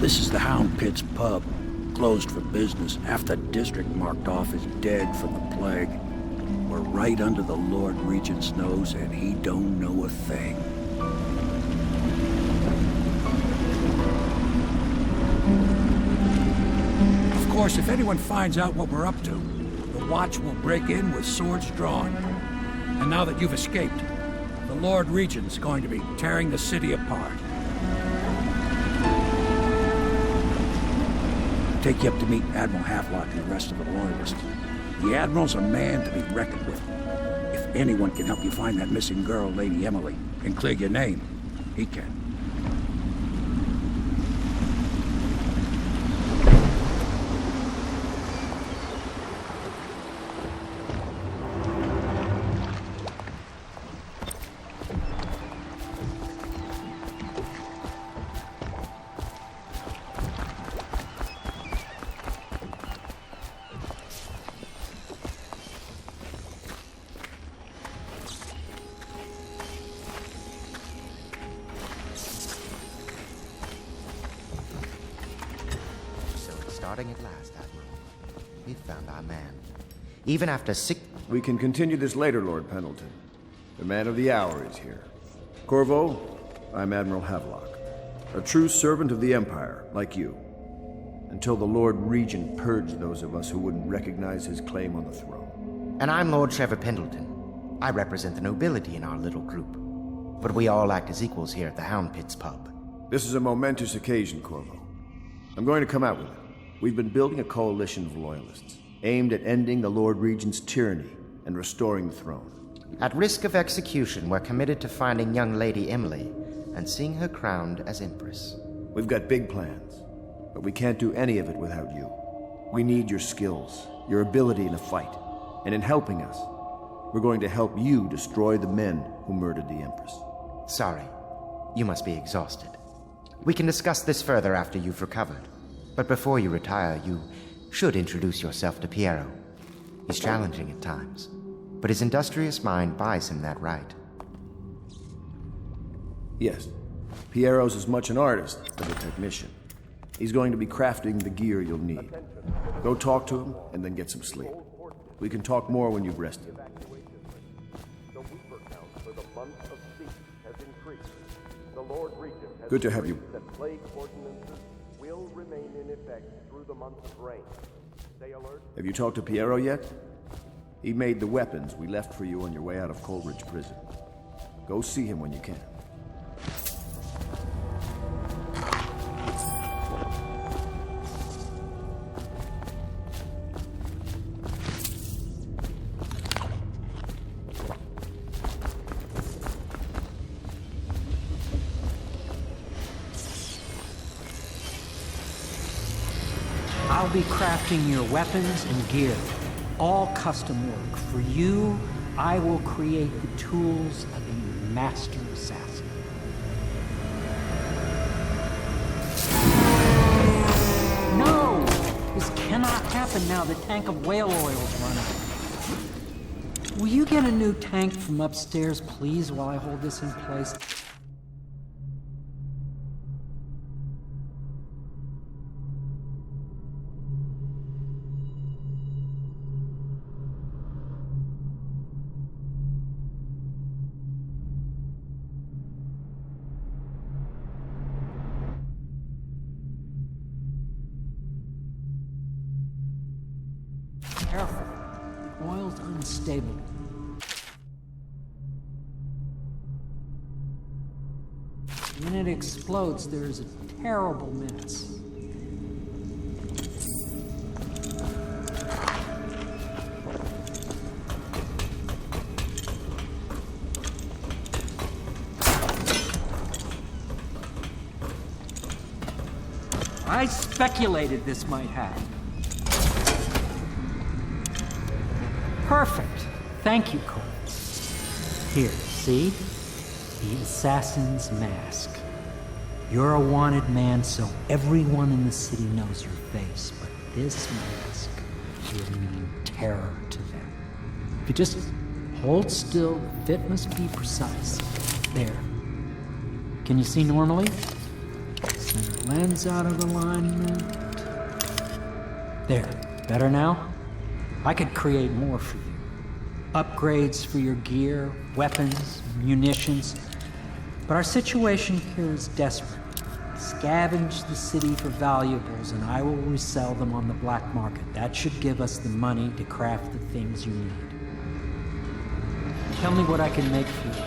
This is the Hound Pit's pub. Closed for business. Half the district marked off as dead from the plague. We're right under the Lord Regent's nose, and he don't know a thing. Of course, if anyone finds out what we're up to, the Watch will break in with swords drawn. And now that you've escaped, the Lord Regent's going to be tearing the city apart. Take you up to meet Admiral Havelock and the rest of the Loyalists. The Admiral's a man to be reckoned with. If anyone can help you find that missing girl, Lady Emily, and clear your name, he can. Starting at last, Admiral. We've found our man. Even after 6... We can continue this later, Lord Pendleton. The man of the hour is here. Corvo, I'm Admiral Havelock. A true servant of the Empire, like you. Until the Lord Regent purged those of us who wouldn't recognize his claim on the throne. And I'm Lord Trevor Pendleton. I represent the nobility in our little group. But we all act as equals here at the Hound Pit's pub. This is a momentous occasion, Corvo. I'm going to come out with it. We've been building a coalition of loyalists, aimed at ending the Lord Regent's tyranny and restoring the throne. At risk of execution, we're committed to finding young Lady Emily and seeing her crowned as Empress. We've got big plans, but we can't do any of it without you. We need your skills, your ability in a fight, and in helping us, we're going to help you destroy the men who murdered the Empress. Sorry, you must be exhausted. We can discuss this further after you've recovered. But before you retire, you should introduce yourself to Piero. He's challenging at times, but his industrious mind buys him that right. Yes, Piero's as much an artist as a technician. He's going to be crafting the gear you'll need. Go talk to him, and then get some sleep. We can talk more when you've rested. Good to have you. Will remain in effect through the month of rain. Stay alert. Have you talked to Piero yet? He made the weapons we left for you on your way out of Coleridge Prison. Go see him when you can. I'll be crafting your weapons and gear, all custom work. For you, I will create the tools of a master assassin. No! This cannot happen now. The tank of whale oil's run out. Will you get a new tank from upstairs, please, while I hold this in place? Careful. The oil's unstable. When it explodes, there's a terrible mess. I speculated this might happen. Perfect. Thank you, Cole. Here, see? The assassin's mask. You're a wanted man, so everyone in the city knows your face, but this mask will mean terror to them. If you just hold still, the fit must be precise. There. Can you see normally? Center lens out of alignment. There. Better now? I could create more for you. Upgrades for your gear, weapons, munitions. But our situation here is desperate. Scavenge the city for valuables and I will resell them on the black market. That should give us the money to craft the things you need. Tell me what I can make for you.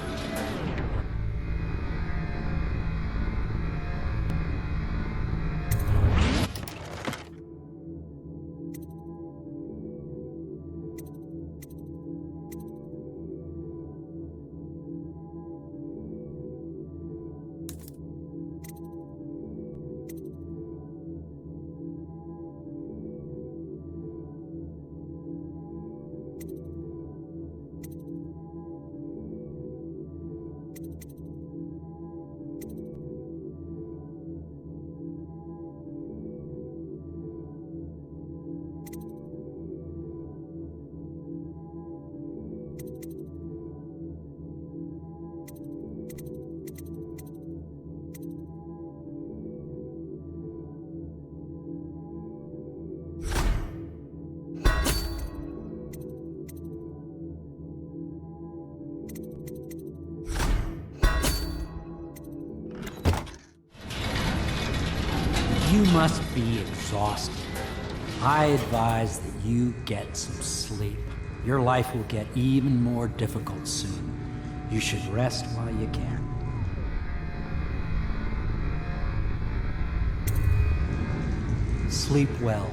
You must be exhausted. I advise that you get some sleep. Your life will get even more difficult soon. You should rest while you can. Sleep well.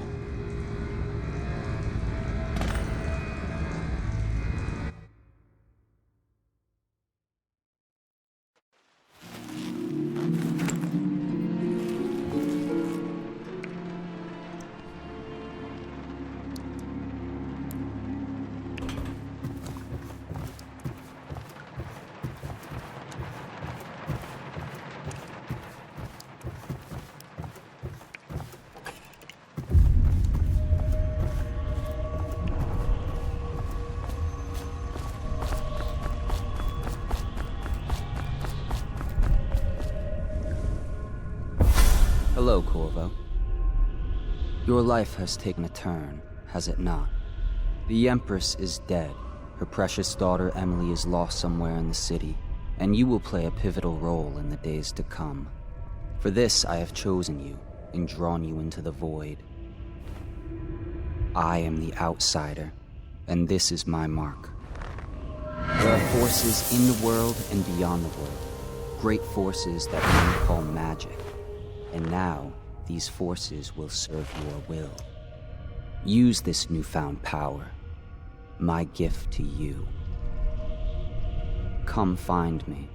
Hello, Corvo. Your life has taken a turn, has it not? The Empress is dead. Her precious daughter Emily is lost somewhere in the city, and you will play a pivotal role in the days to come. For this, I have chosen you and drawn you into the void. I am the outsider, and this is my mark. There are forces in the world and beyond the world, great forces that men call magic. And now, these forces will serve your will. Use this newfound power, my gift to you. Come find me.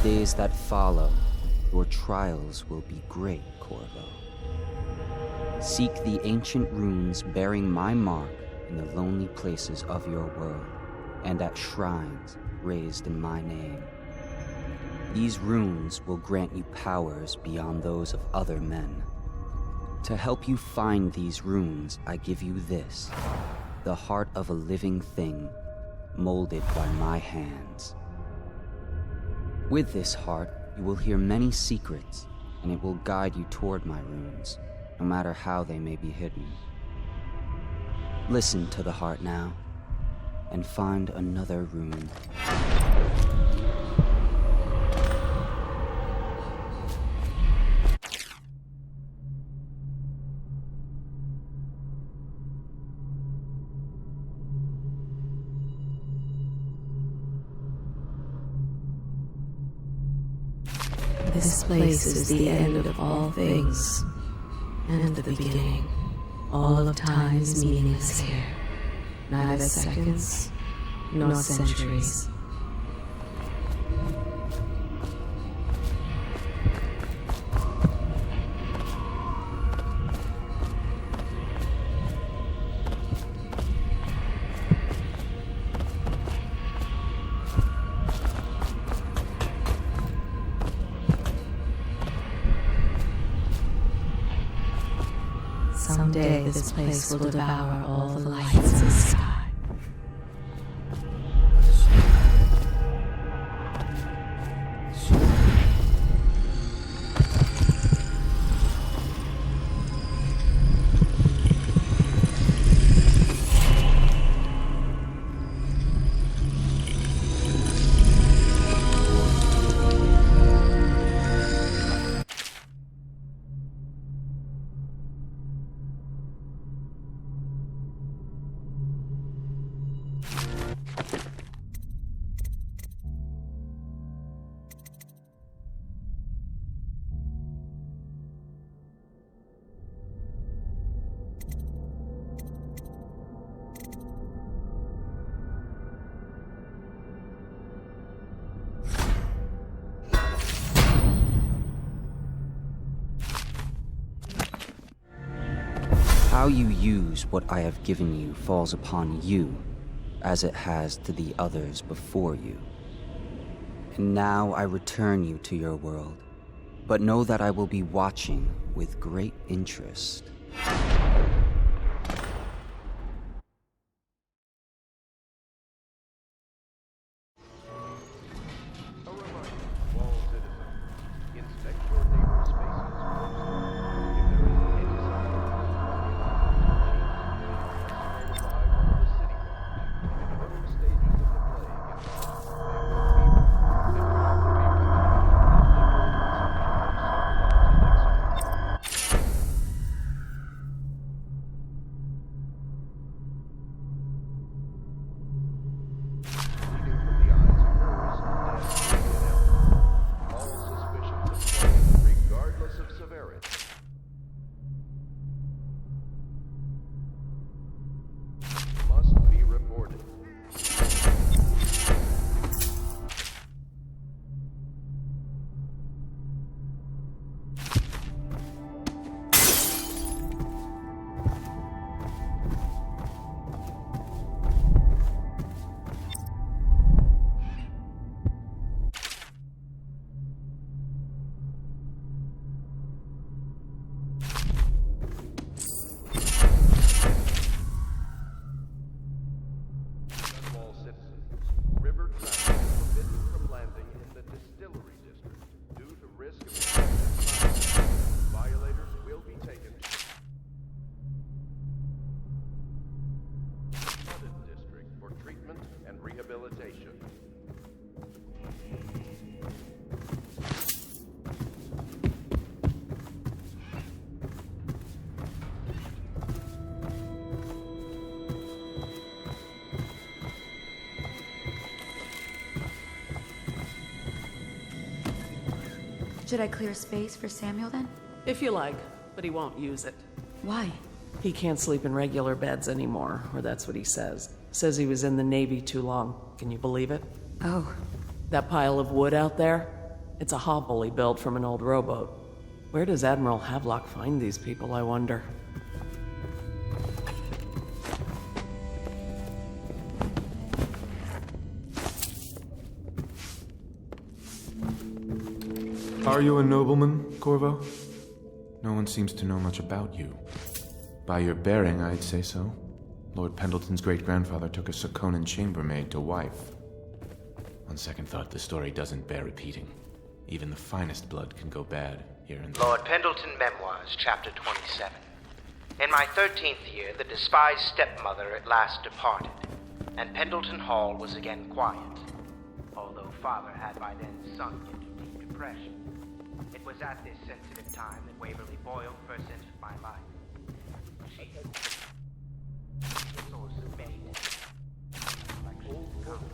days that follow, your trials will be great, Corvo. Seek the ancient runes bearing my mark in the lonely places of your world, and at shrines raised in my name. These runes will grant you powers beyond those of other men. To help you find these runes, I give you this, the heart of a living thing, molded by my hands. With this heart, you will hear many secrets, and it will guide you toward my runes, no matter how they may be hidden. Listen to the heart now, and find another rune. This place is the end of all things, and the beginning. All of time's meaningless here. Neither seconds, nor centuries. Someday this place will devour all the lights in the sky. How you use what I have given you falls upon you, as it has to the others before you. And now I return you to your world, but know that I will be watching with great interest. Should I clear space for Samuel then? If you like, but he won't use it. Why? He can't sleep in regular beds anymore, or that's what he says. Says he was in the Navy too long. Can you believe it? Oh. That pile of wood out there? It's a hovel he built from an old rowboat. Where does Admiral Havelock find these people, I wonder? Are you a nobleman, Corvo? No one seems to know much about you. By your bearing, I'd say so. Lord Pendleton's great-grandfather took a Sakonan chambermaid to wife. On second thought, the story doesn't bear repeating. Even the finest blood can go bad here and there. Lord Pendleton Memoirs, Chapter 27. In my 13th year, the despised stepmother at last departed, and Pendleton Hall was again quiet, although father had by then sunk into deep depression. It was at this sensitive time that Waverly Boyle first entered my life. She the source of many like old comfort.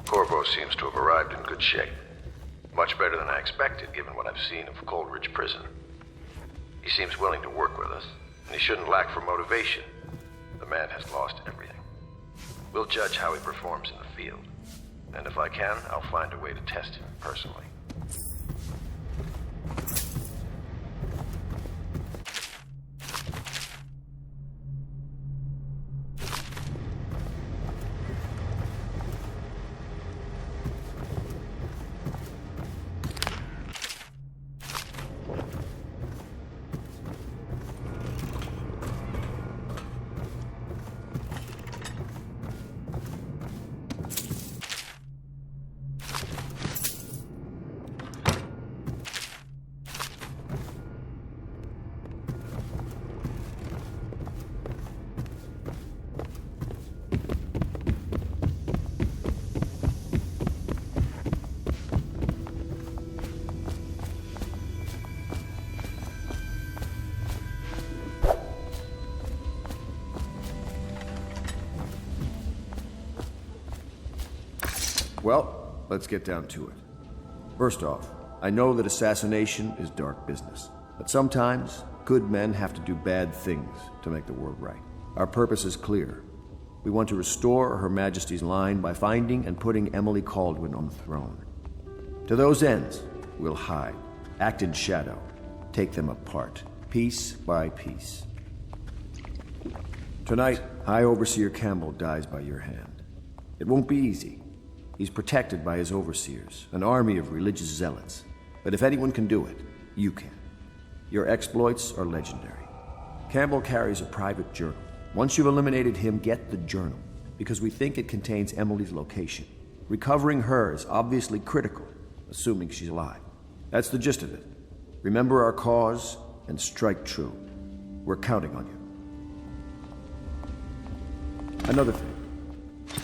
Corvo seems to have arrived in good shape. Much better than I expected, given what I've seen of Coleridge Prison. He seems willing to work with us, and he shouldn't lack for motivation. The man has lost everything. We'll judge how he performs in the field. And if I can, I'll find a way to test him personally. Well, let's get down to it. First off, I know that assassination is dark business, but sometimes good men have to do bad things to make the world right. Our purpose is clear. We want to restore Her Majesty's line by finding and putting Emily Kaldwin on the throne. To those ends, we'll hide, act in shadow, take them apart, piece by piece. Tonight, High Overseer Campbell dies by your hand. It won't be easy. He's protected by his overseers, an army of religious zealots. But if anyone can do it, you can. Your exploits are legendary. Campbell carries a private journal. Once you've eliminated him, get the journal, because we think it contains Emily's location. Recovering her is obviously critical, assuming she's alive. That's the gist of it. Remember our cause and strike true. We're counting on you. Another thing.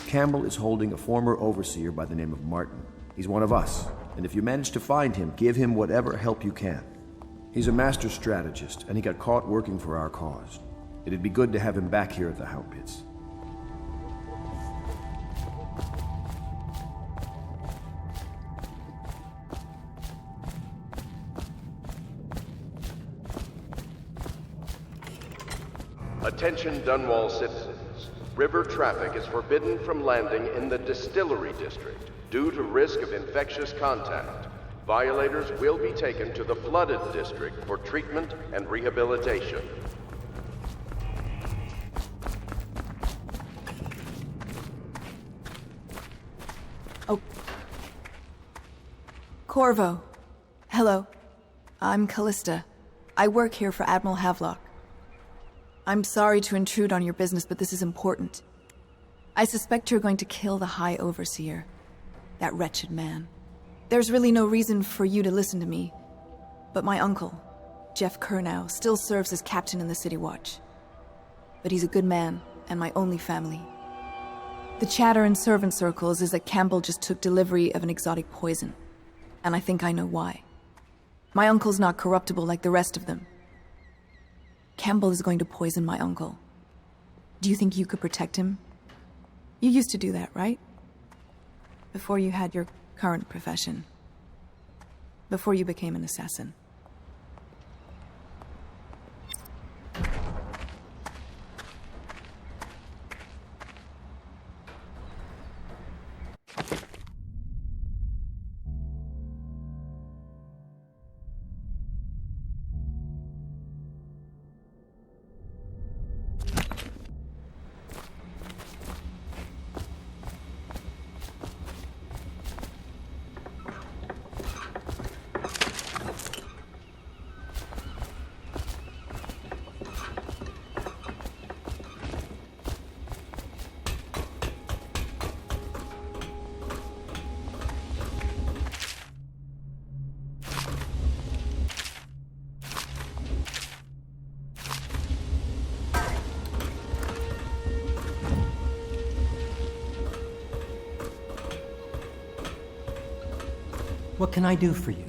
Campbell is holding a former overseer by the name of Martin. He's one of us, and if you manage to find him, give him whatever help you can. He's a master strategist, and he got caught working for our cause. It'd be good to have him back here at the Hound Pits. Attention Dunwall citizens. River traffic is forbidden from landing in the Distillery District due to risk of infectious contact. Violators will be taken to the Flooded District for treatment and rehabilitation. Oh. Corvo. Hello. I'm Callista. I work here for Admiral Havelock. I'm sorry to intrude on your business, but this is important. I suspect you're going to kill the High Overseer. That wretched man. There's really no reason for you to listen to me. But my uncle, Jeff Kernow, still serves as captain in the City Watch. But he's a good man, and my only family. The chatter in servant circles is that Campbell just took delivery of an exotic poison. And I think I know why. My uncle's not corruptible like the rest of them. Campbell is going to poison my uncle. Do you think you could protect him? You used to do that, right? Before you had your current profession. before you became an assassin. What can I do for you?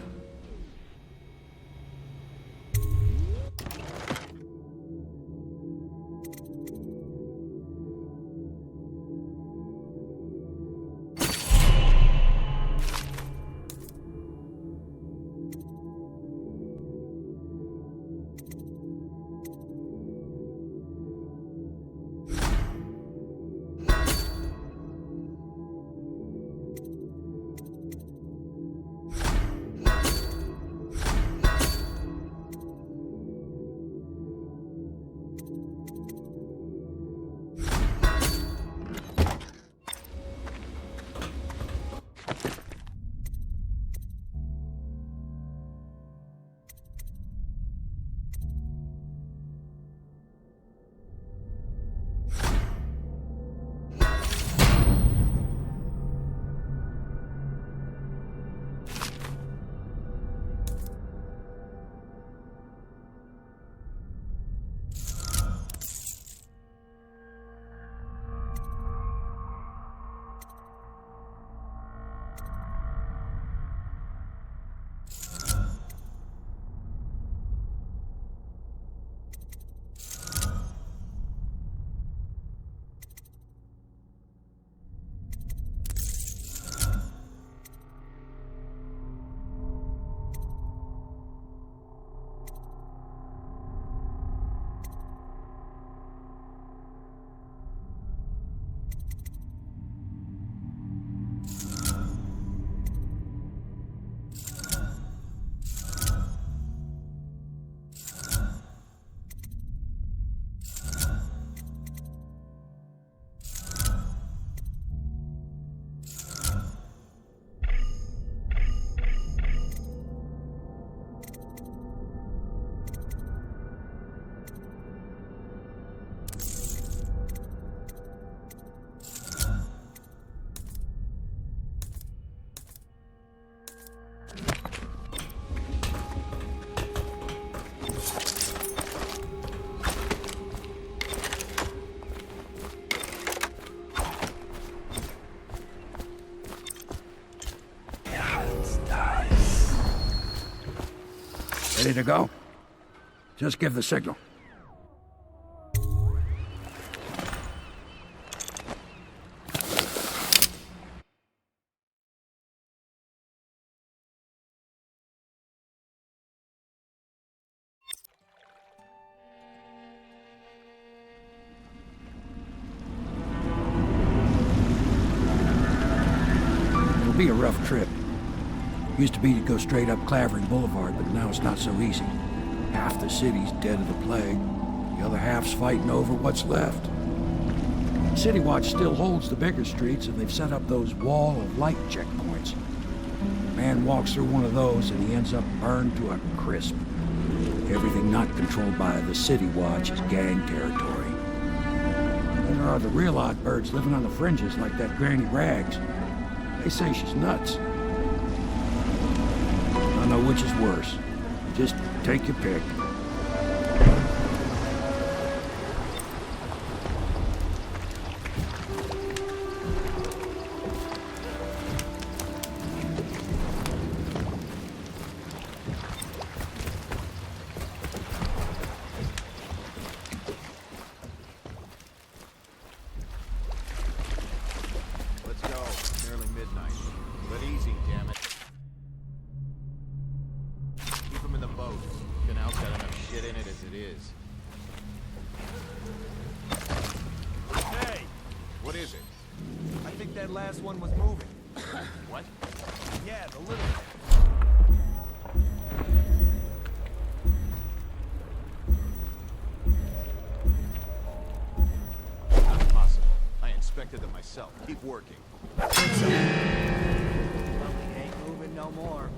Ready to go? Just give the signal. It'll be a rough trip. Used to be to go straight up Clavering Boulevard, but now it's not so easy. Half the city's dead of the plague. The other half's fighting over what's left. City Watch still holds the bigger streets, and they've set up those wall of light checkpoints. A man walks through one of those, and he ends up burned to a crisp. Everything not controlled by the City Watch is gang territory. Then there are the real odd birds living on the fringes like that Granny Rags. They say she's nuts. I don't know which is worse. Just take your pick. Let's go. Nearly midnight. But easy, damn it. last one was moving. What? Yeah, the little one. Impossible. I inspected them myself. Keep working. Lovely ain't moving no more.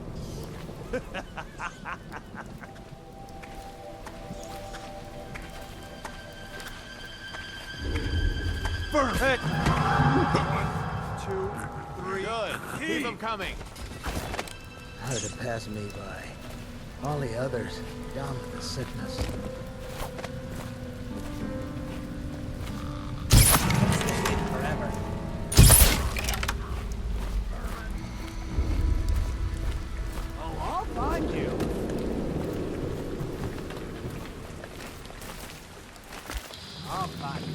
Burn! Hit! 1, 2, 3. Good. Keep them coming. How did it pass me by? All the others down with the sickness. Forever. Oh, I'll find you. I'll find you.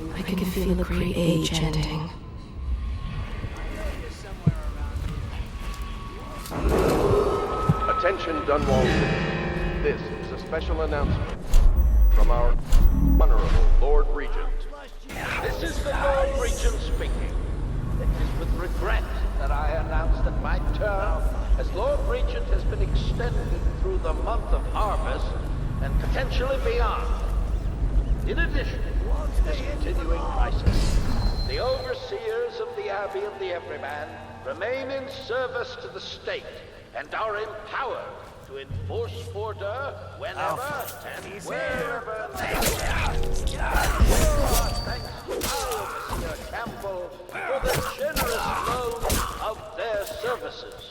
I can feel a great age ending. Attention, Dunwall City. This is a special announcement from our Honorable Lord Regent. This is the Lord Regent speaking. It is with regret that I announce that my term as Lord Regent has been extended through the month of harvest and potentially beyond. In addition to this continuing crisis, the overseers of the Abbey of the Everyman remain in service to the state and are empowered to enforce order whenever and wherever necessary. Thanks to Overseer Campbell for the generous loan of their services.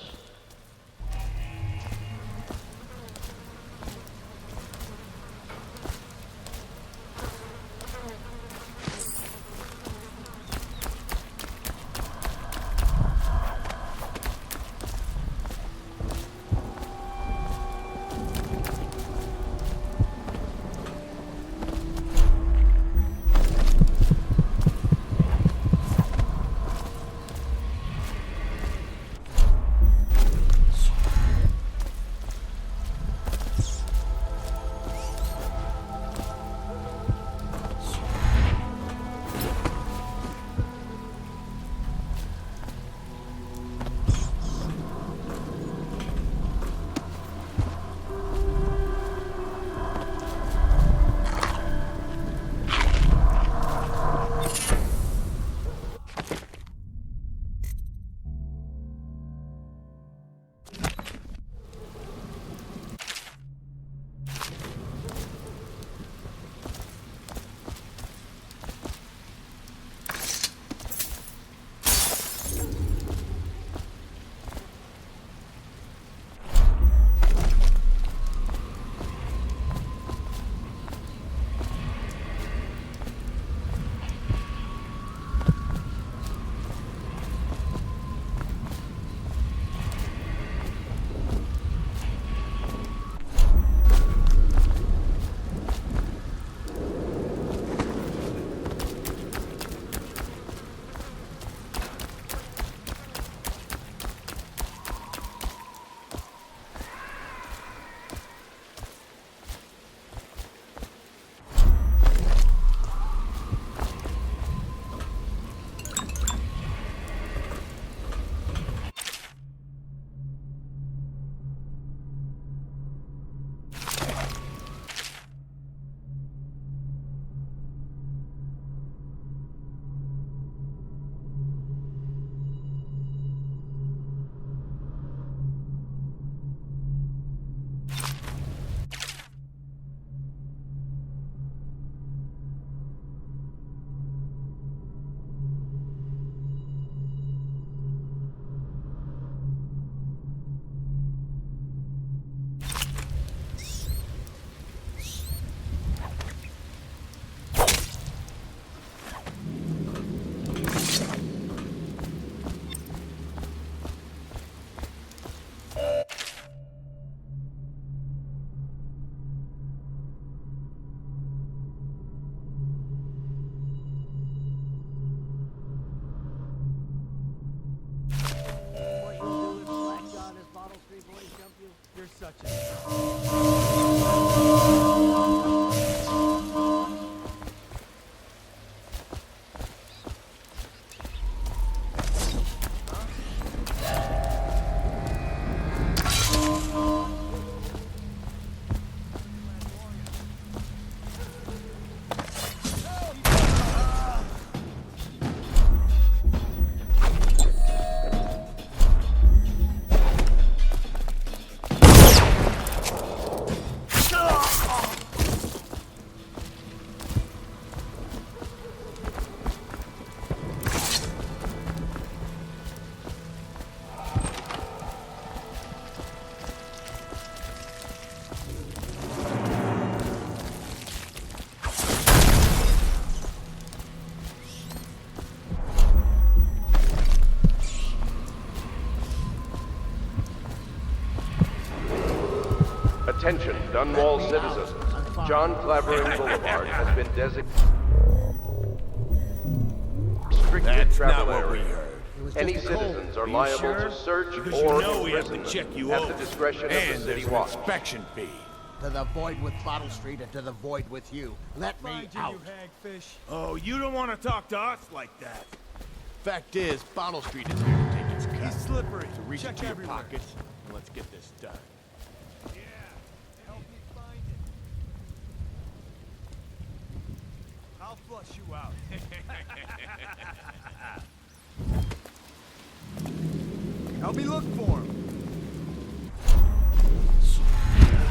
such a... Attention, Dunwall citizens. John Clavering Boulevard has been designated restricted travel area. Any citizens are liable to search or imprisonment at the discretion of the city watch. Inspection fee. To the void with Bottle Street and to the void with you. Let me out. You hagfish. Oh, you don't want to talk to us like that. Fact is, Bottle Street is here to take its cut. He's slippery. So reach Check into your everywhere. pockets and let's get this done. Yeah, help me find it. I'll flush you out. Help me look for him.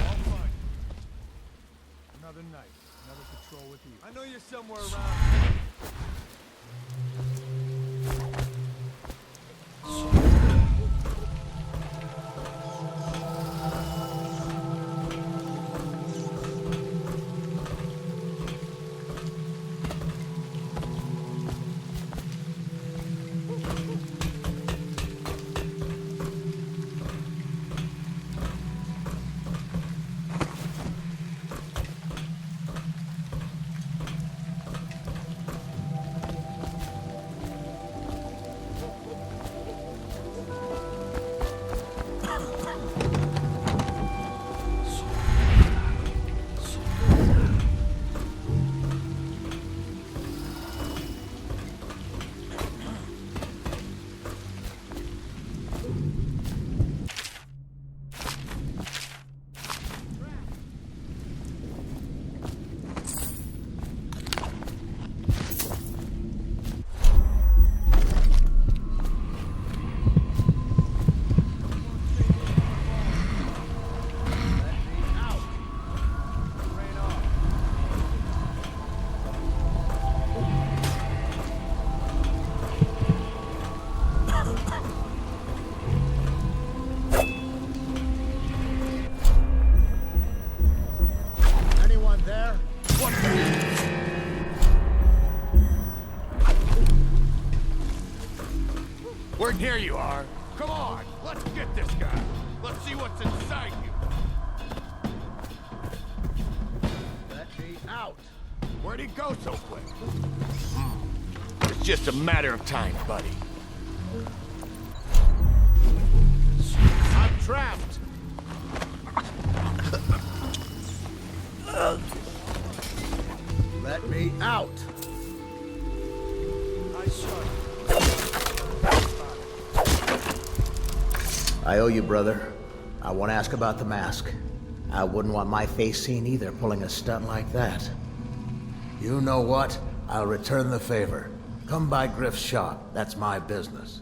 All fine. Another night, another patrol with you. I know you're somewhere around. Here you are. Come on, let's get this guy. Let's see what's inside you. Let me out. Where'd he go so quick? It's just a matter of time, buddy. I'm trapped. Let me out. I owe you, brother. I want to ask about the mask. I wouldn't want my face seen either, pulling a stunt like that. You know what? I'll return the favor. Come by Griff's shop. That's my business.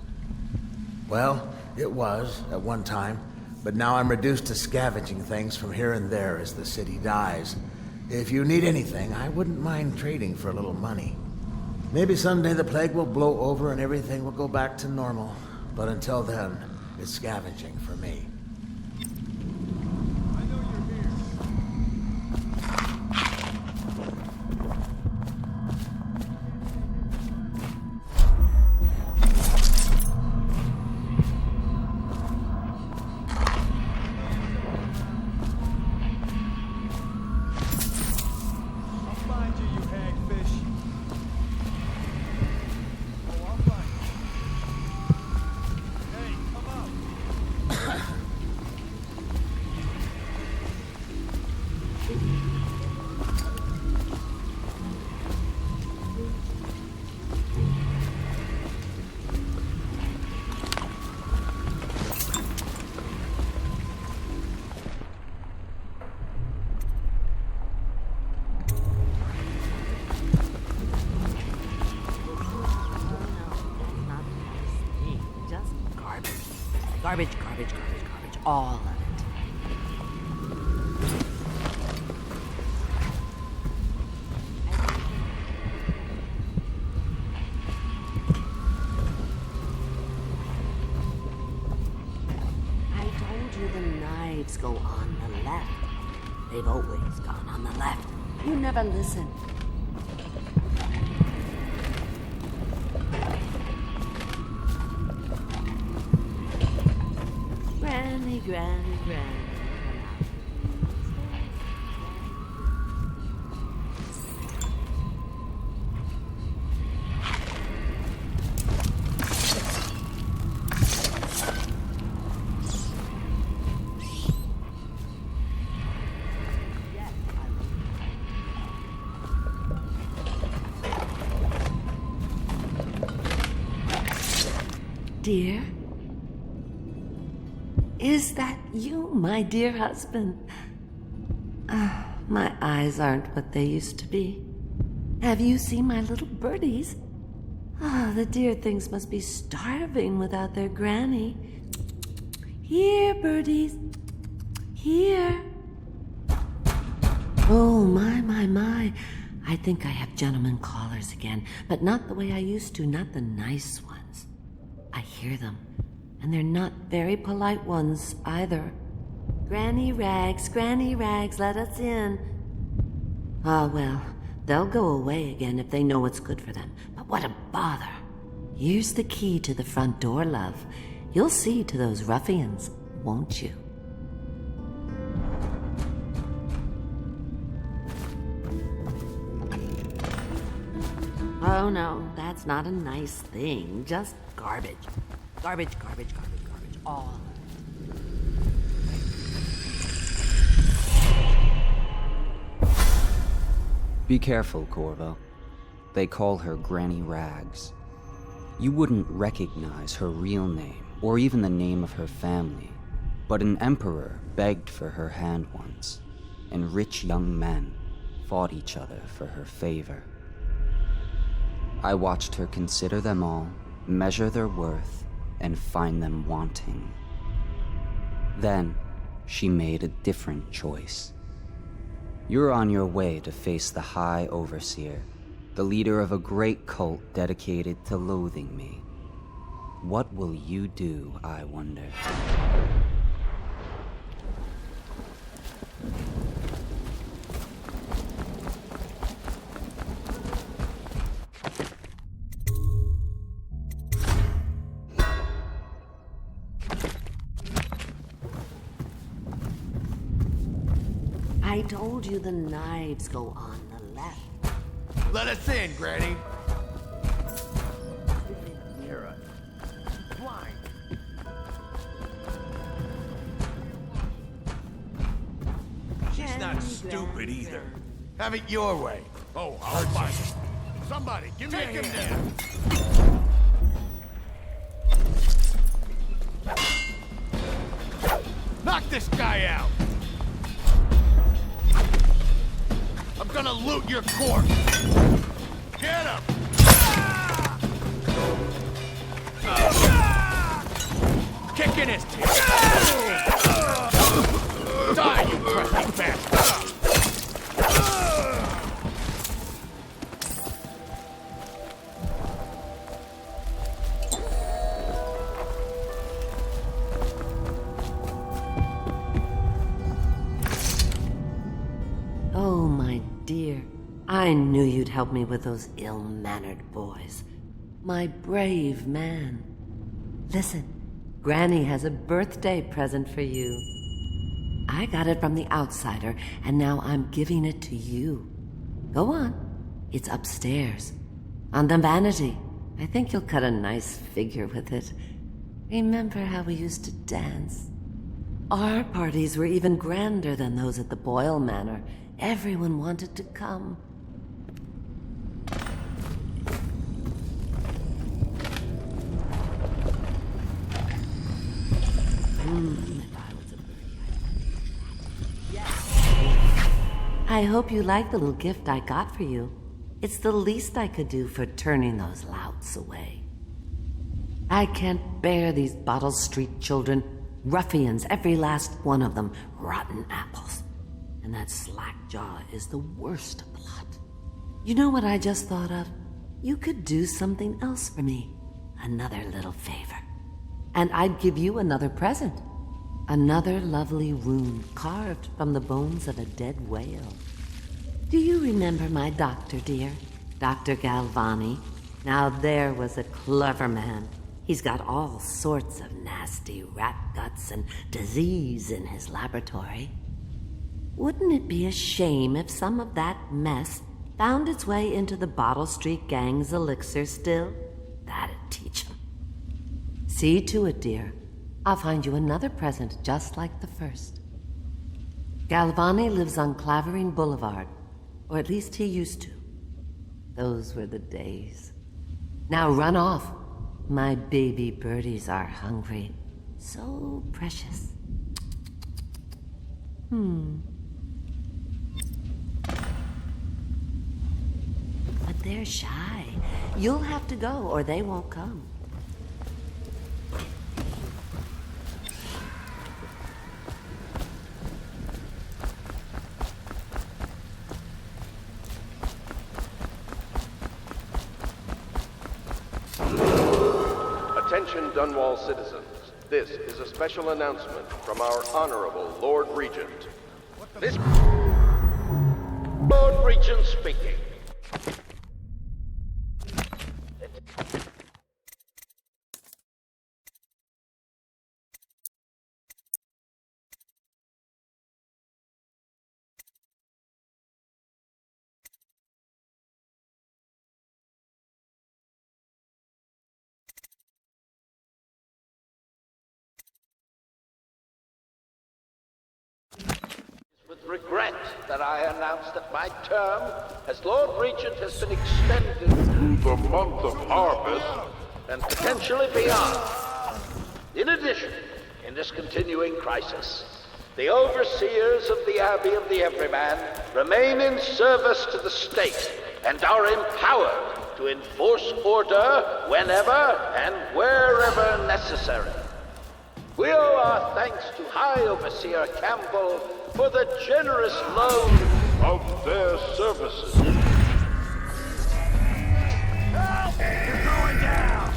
Well, it was, at one time, but now I'm reduced to scavenging things from here and there as the city dies. If you need anything, I wouldn't mind trading for a little money. Maybe someday the plague will blow over and everything will go back to normal. But until then, it's scavenging for me. I know you're here. I'll find you, you hagfish. Oh, I'll find you. Hey, come out. Garbage, garbage, garbage, garbage. All of it. I told you the knives go on the left. They've always gone on the left. You never listen. Granny, granny, granny. Dear? Is that you, my dear husband? My eyes aren't what they used to be. Have you seen my little birdies? The dear things must be starving without their granny. Here, birdies. Here. Oh, my. I think I have gentlemen callers again, but not the way I used to, not the nice ones. I hear them. And they're not very polite ones, either. Granny Rags, let us in. Ah, well, they'll go away again if they know what's good for them. But what a bother. Here's the key to the front door, love. You'll see to those ruffians, won't you? Oh, no, that's not a nice thing. Just garbage. Garbage, garbage, garbage, garbage. All of it. Be careful, Corvo. They call her Granny Rags. You wouldn't recognize her real name, or even the name of her family. But an emperor begged for her hand once, and rich young men fought each other for her favor. I watched her consider them all, measure their worth, and find them wanting. Then, she made a different choice. You're on your way to face the High Overseer, the leader of a great cult dedicated to loathing me. What will you do, I wonder? I told you the knives go on the left. Let us in, Granny. You're blind. She's not stupid either. Have it your way. Oh, I'll fight it. Somebody, give me a hand. Knock this guy out. I'm gonna loot your corpse! Get him! Kicking his teeth! Die, you crusty bastard! Oh, my dear. I knew you'd help me with those ill-mannered boys. My brave man. Listen, Granny has a birthday present for you. I got it from the outsider, and now I'm giving it to you. Go on. It's upstairs. On the vanity. I think you'll cut a nice figure with it. Remember how we used to dance? Our parties were even grander than those at the Boyle Manor. Everyone wanted to come. I hope you like the little gift I got for you. It's the least I could do for turning those louts away. I can't bear these Bottle Street children. Ruffians, every last one of them. Rotten apples. And that slack-jaw is the worst of the lot. You know what I just thought of? You could do something else for me. Another little favor. And I'd give you another present. Another lovely rune carved from the bones of a dead whale. Do you remember my doctor, dear? Dr. Galvani? Now there was a clever man. He's got all sorts of nasty rat guts and disease in his laboratory. Wouldn't it be a shame if some of that mess found its way into the Bottle Street Gang's elixir still? That'd teach him. See to it, dear. I'll find you another present just like the first. Galvani lives on Clavering Boulevard, or at least he used to. Those were the days. Now run off. My baby birdies are hungry. So precious. But they're shy. You'll have to go, or they won't come. Attention Dunwall citizens. This is a special announcement from our Honorable Lord Regent. This Lord Regent speaking. With regret that I announce that my term as Lord Regent has been extended through the month of harvest and potentially beyond. In addition, in this continuing crisis, the overseers of the Abbey of the Everyman remain in service to the state and are empowered to enforce order whenever and wherever necessary. We owe our thanks to High Overseer Campbell for the generous loan of their services. Help! You're going down!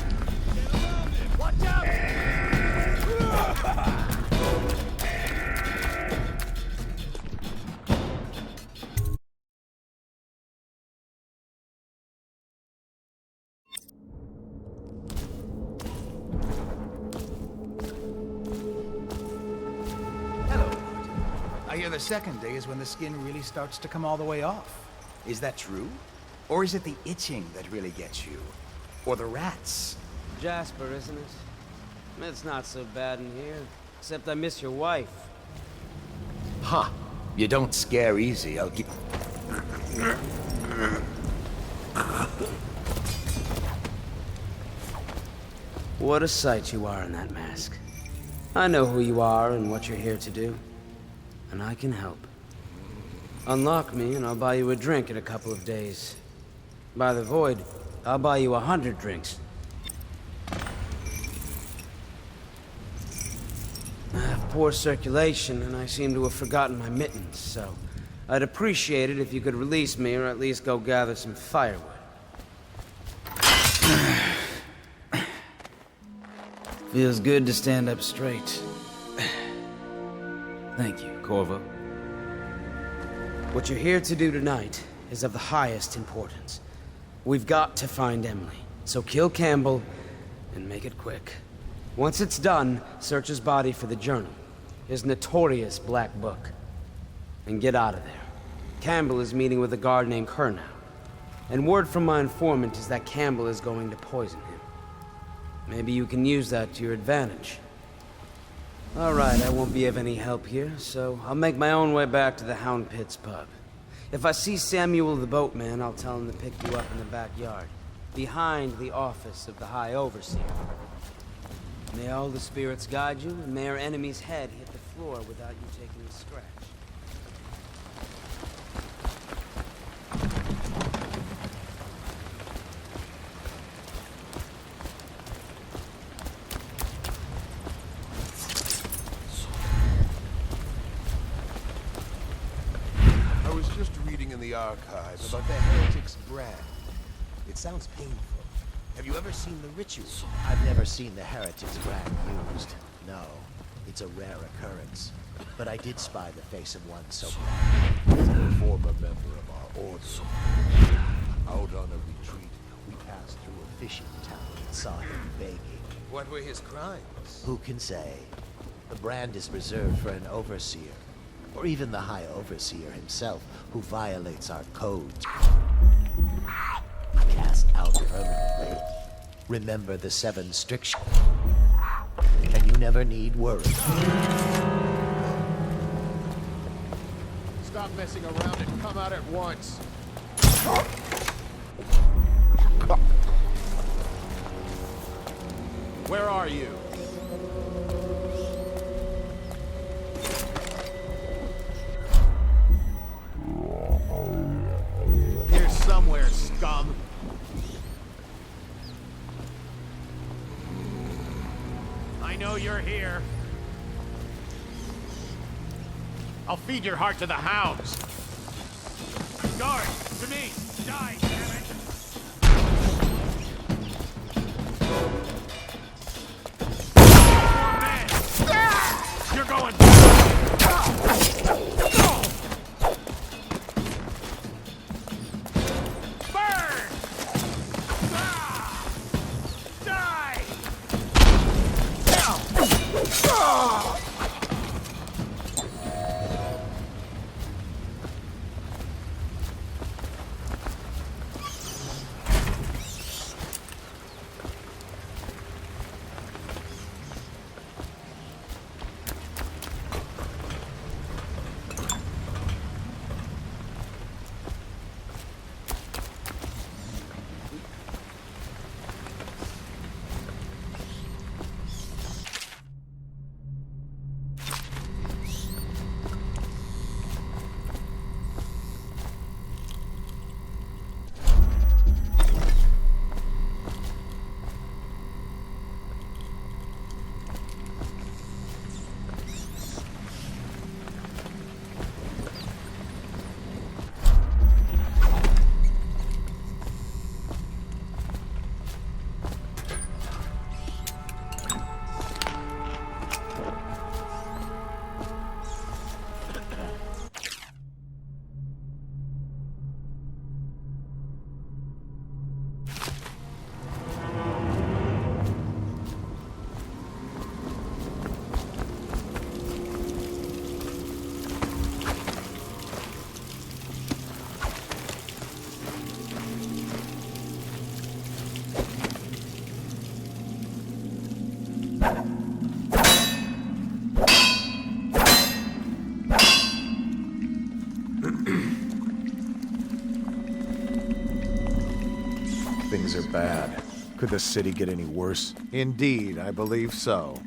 Watch out! I hear the second day is when the skin really starts to come all the way off. Is that true? Or is it the itching that really gets you? Or the rats? Jasper, isn't it? It's not so bad in here. Except I miss your wife. Ha! You don't scare easy, I'll give... What a sight you are in that mask. I know who you are and what you're here to do. And I can help. Unlock me and I'll buy you a drink in a couple of days. By the Void, I'll buy you 100 drinks. I have poor circulation and I seem to have forgotten my mittens, so I'd appreciate it if you could release me or at least go gather some firewood. Feels good to stand up straight. Thank you, Corvo. What you're here to do tonight is of the highest importance. We've got to find Emily, so kill Campbell and make it quick. Once it's done, search his body for the journal, his notorious black book, and get out of there. Campbell is meeting with a guard named Kernow, and word from my informant is that Campbell is going to poison him. Maybe you can use that to your advantage. All right, I won't be of any help here, so I'll make my own way back to the Hound Pits pub. If I see Samuel the boatman, I'll tell him to pick you up in the backyard, behind the office of the High Overseer. May all the spirits guide you, and may our enemy's head hit the floor without you taking a scratch. Just reading in the archive about the Heretics brand. It sounds painful. Have you ever seen the ritual? I've never seen the Heretics brand used. No, it's a rare occurrence. But I did spy the face of one so black. As a former member of our order, out on a retreat, We passed through a fishing town and saw him begging. what were his crimes? Who can say? The brand is reserved for an overseer, or even the High Overseer himself, who violates our codes. Cast out permanently. Remember the 7 strictures, and you never need worry. Stop messing around and come out at once. Where are you? Here somewhere, scum. I know you're here. I'll feed your heart to the hounds. Guard, to me! Die, damn it! More men! You're going... Burn! Die! Things are bad. Could the city get any worse? Indeed, I believe so.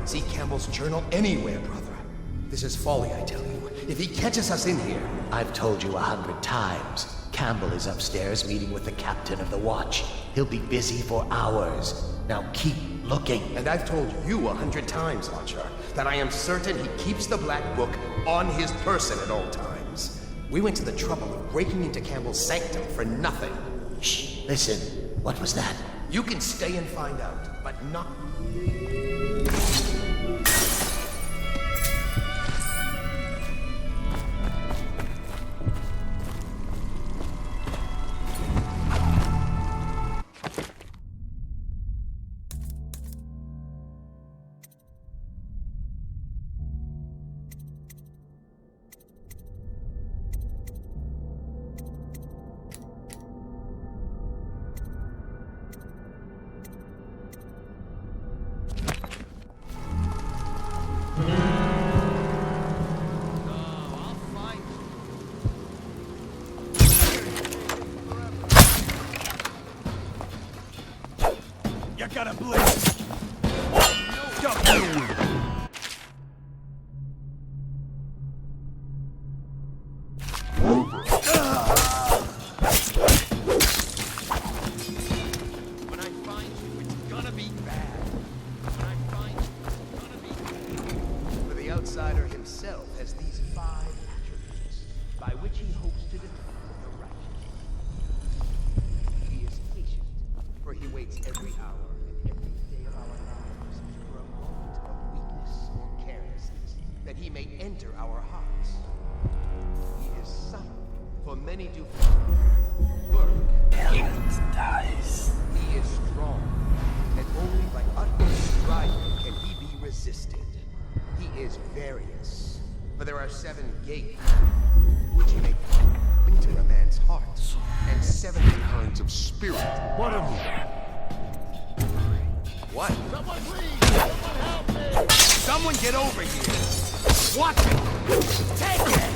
see Campbell's journal anywhere, brother. This is folly, I tell you. If he catches us in here... I've told you 100 times. Campbell is upstairs meeting with the captain of the watch. He'll be busy for hours. Now keep looking. And I've told you 100 times, Archer, that I am certain he keeps the Black Book on his person at all times. We went to the trouble of breaking into Campbell's sanctum for nothing. Shh, listen. What was that? You can stay and find out, but not... Gotta blitz. When I find you, it's gonna be bad. When I find you, it's gonna be bad. For the outsider himself has these 5 attributes by which he hopes to defeat the righteous. He is patient, for he waits every hour. That he may enter our hearts. He is subtle, for many do work. Dies. He is strong, and only by utmost striving can he be resisted. He is various, for there are 7 gates which he may enter a man's heart, and 7 kinds of spirit. What of you? What? Someone please! Someone help me! Someone get over here! Watch it! Take it!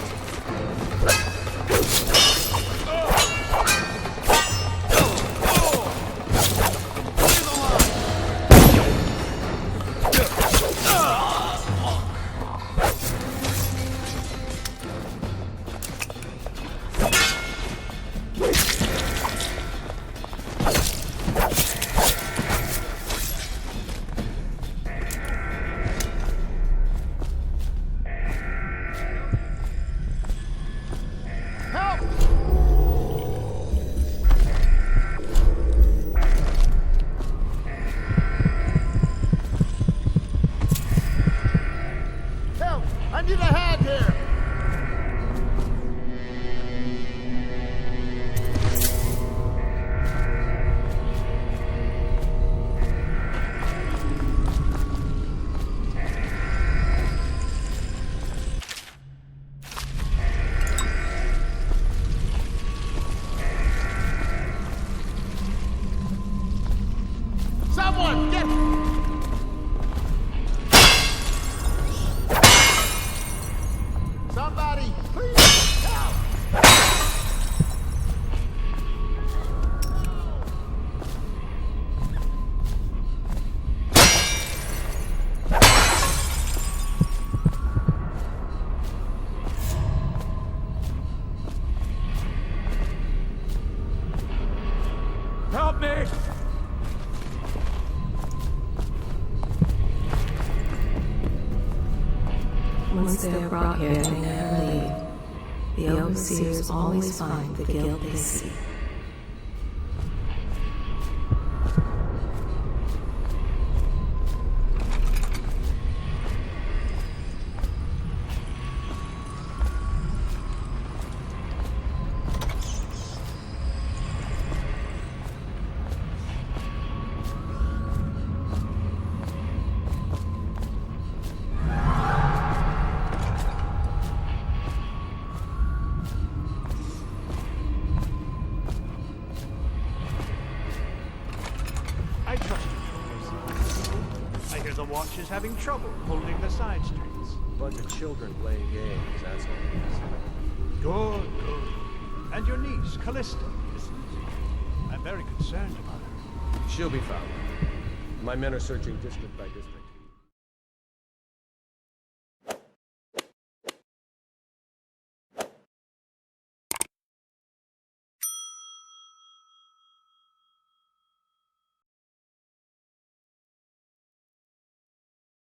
Once they are brought here, they never leave. The overseers always find the guilt they see. Is having trouble holding the side streets. Bunch of children playing games, that's all it is. Good, good. And your niece, Callista, isn't it? I'm very concerned about her. She'll be found. My men are searching district by district.